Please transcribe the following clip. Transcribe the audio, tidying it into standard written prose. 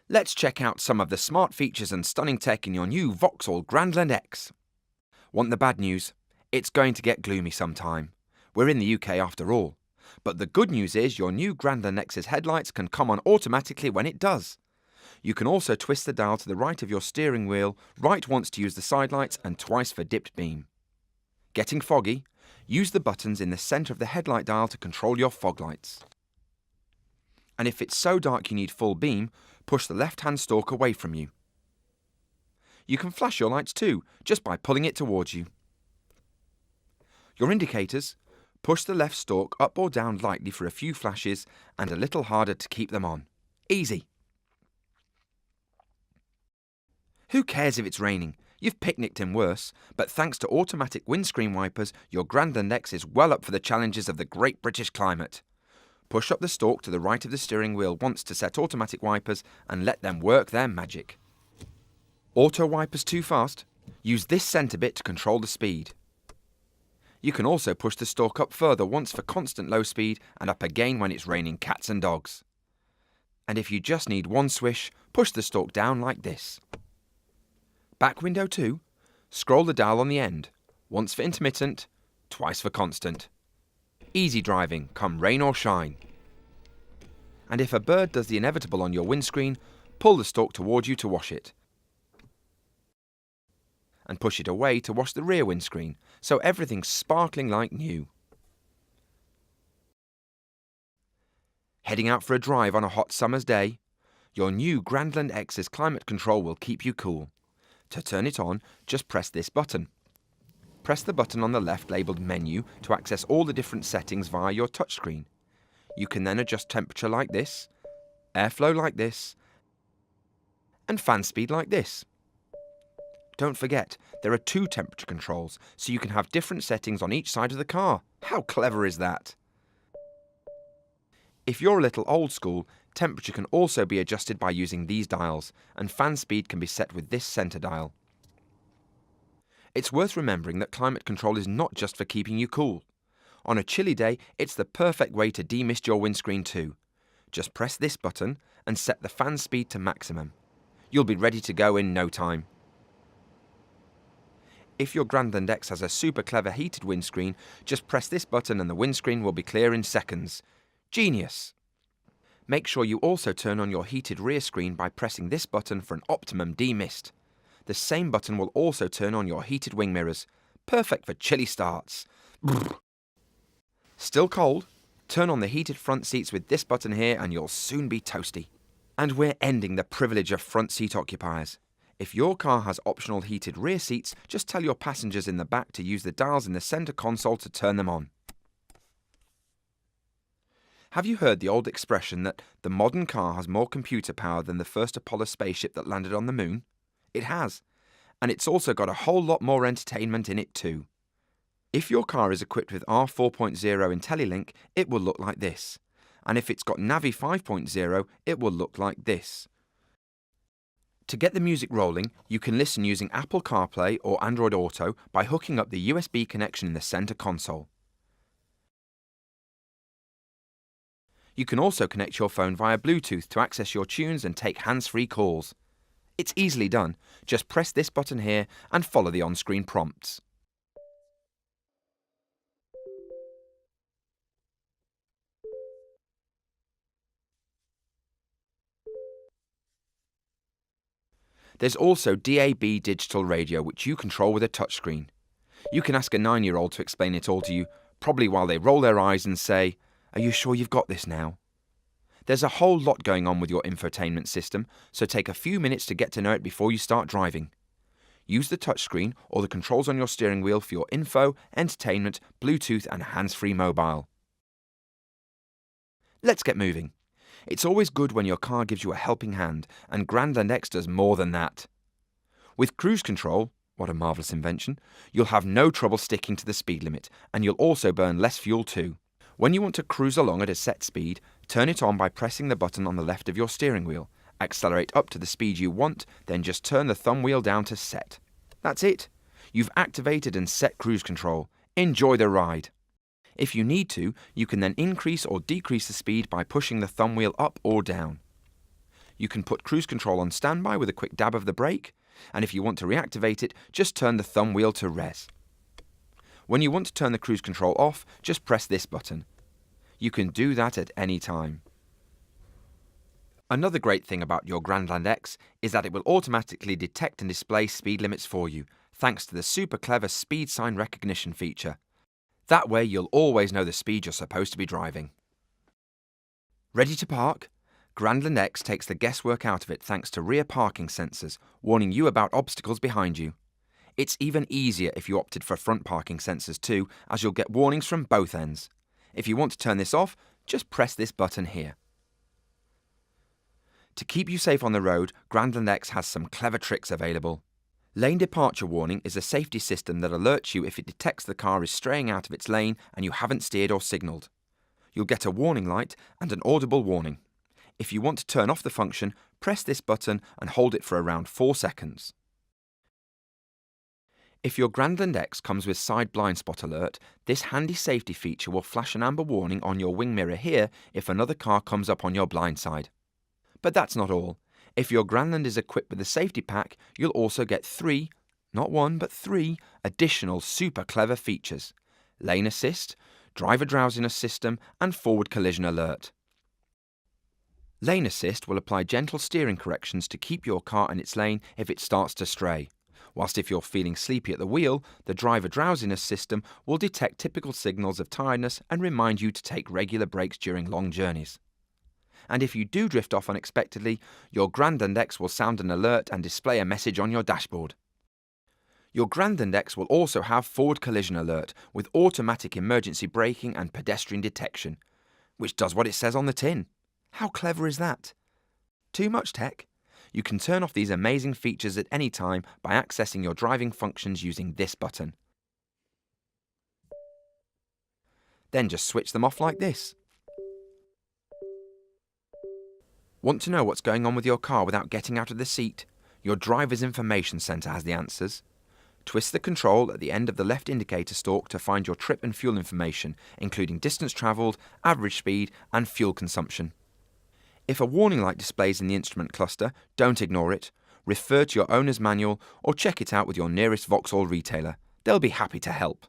Let's check out some of the smart features and stunning tech in your new Vauxhall Grandland X. Want the bad news? It's going to get gloomy sometime. We're in the UK after all. But the good news is your new Grandland X's headlights can come on automatically when it does. You can also twist the dial to the right of your steering wheel, right once to use the side lights and twice for dipped beam. Getting foggy? Use the buttons in the centre of the headlight dial to control your fog lights. And if it's so dark you need full beam, push the left-hand stalk away from you. You can flash your lights too, just by pulling it towards you. Your indicators? Push the left stalk up or down lightly for a few flashes and a little harder to keep them on. Easy. Who cares if it's raining? You've picnicked in worse, but thanks to automatic windscreen wipers, your Grandland X is well up for the challenges of the great British climate. Push up the stalk to the right of the steering wheel once to set automatic wipers and let them work their magic. Auto wipers too fast? Use this centre bit to control the speed. You can also push the stalk up further once for constant low speed and up again when it's raining cats and dogs. And if you just need one swish, push the stalk down like this. Back window too? Scroll the dial on the end, once for intermittent, twice for constant. Easy driving, come rain or shine. And if a bird does the inevitable on your windscreen, pull the stalk toward you to wash it. And push it away to wash the rear windscreen, so everything's sparkling like new. Heading out for a drive on a hot summer's day? Your new Grandland X's climate control will keep you cool. To turn it on, just press this button. Press the button on the left labelled Menu to access all the different settings via your touchscreen. You can then adjust temperature like this, airflow like this, and fan speed like this. Don't forget, there are 2 temperature controls, so you can have different settings on each side of the car. How clever is that? If you're a little old school, temperature can also be adjusted by using these dials, and fan speed can be set with this centre dial. It's worth remembering that climate control is not just for keeping you cool. On a chilly day, it's the perfect way to demist your windscreen too. Just press this button and set the fan speed to maximum. You'll be ready to go in no time. If your Grandland X has a super clever heated windscreen, just press this button and the windscreen will be clear in seconds. Genius! Make sure you also turn on your heated rear screen by pressing this button for an optimum demist. The same button will also turn on your heated wing mirrors. Perfect for chilly starts. Brrr. Still cold? Turn on the heated front seats with this button here and you'll soon be toasty. And we're ending the privilege of front seat occupiers. If your car has optional heated rear seats, just tell your passengers in the back to use the dials in the centre console to turn them on. Have you heard the old expression that the modern car has more computer power than the first Apollo spaceship that landed on the moon? It has. And it's also got a whole lot more entertainment in it too. If your car is equipped with R4.0 IntelliLink, it will look like this. And if it's got Navi 5.0, it will look like this. To get the music rolling, you can listen using Apple CarPlay or Android Auto by hooking up the USB connection in the centre console. You can also connect your phone via Bluetooth to access your tunes and take hands-free calls. It's easily done. Just press this button here and follow the on-screen prompts. There's also DAB digital radio which you control with a touchscreen. You can ask a 9-year-old to explain it all to you, probably while they roll their eyes and say, "Are you sure you've got this now?" There's a whole lot going on with your infotainment system, so take a few minutes to get to know it before you start driving. Use the touchscreen or the controls on your steering wheel for your info, entertainment, Bluetooth and hands-free mobile. Let's get moving. It's always good when your car gives you a helping hand, and Grandland X does more than that. With cruise control, what a marvellous invention, you'll have no trouble sticking to the speed limit, and you'll also burn less fuel too. When you want to cruise along at a set speed, turn it on by pressing the button on the left of your steering wheel. Accelerate up to the speed you want, then just turn the thumb wheel down to set. That's it. You've activated and set cruise control. Enjoy the ride. If you need to, you can then increase or decrease the speed by pushing the thumb wheel up or down. You can put cruise control on standby with a quick dab of the brake, and if you want to reactivate it, just turn the thumb wheel to res. When you want to turn the cruise control off, just press this button. You can do that at any time. Another great thing about your Grandland X is that it will automatically detect and display speed limits for you, thanks to the super clever speed sign recognition feature. That way you'll always know the speed you're supposed to be driving. Ready to park? Grandland X takes the guesswork out of it thanks to rear parking sensors, warning you about obstacles behind you. It's even easier if you opted for front parking sensors too, as you'll get warnings from both ends. If you want to turn this off, just press this button here. To keep you safe on the road, Grandland X has some clever tricks available. Lane departure warning is a safety system that alerts you if it detects the car is straying out of its lane and you haven't steered or signalled. You'll get a warning light and an audible warning. If you want to turn off the function, press this button and hold it for around 4 seconds. If your Grandland X comes with side blind spot alert, this handy safety feature will flash an amber warning on your wing mirror here if another car comes up on your blind side. But that's not all. If your Grandland is equipped with a safety pack, you'll also get 3, not 1 but 3, additional super clever features: lane assist, driver drowsiness system, and forward collision alert. Lane assist will apply gentle steering corrections to keep your car in its lane if it starts to stray. Whilst if you're feeling sleepy at the wheel, the driver drowsiness system will detect typical signals of tiredness and remind you to take regular breaks during long journeys. And if you do drift off unexpectedly, your Grandland X will sound an alert and display a message on your dashboard. Your Grandland X will also have forward collision alert with automatic emergency braking and pedestrian detection, which does what it says on the tin. How clever is that? Too much tech? You can turn off these amazing features at any time by accessing your driving functions using this button. Then just switch them off like this. Want to know what's going on with your car without getting out of the seat? Your driver's information centre has the answers. Twist the control at the end of the left indicator stalk to find your trip and fuel information, including distance travelled, average speed, and fuel consumption. If a warning light displays in the instrument cluster, don't ignore it. Refer to your owner's manual or check it out with your nearest Vauxhall retailer. They'll be happy to help.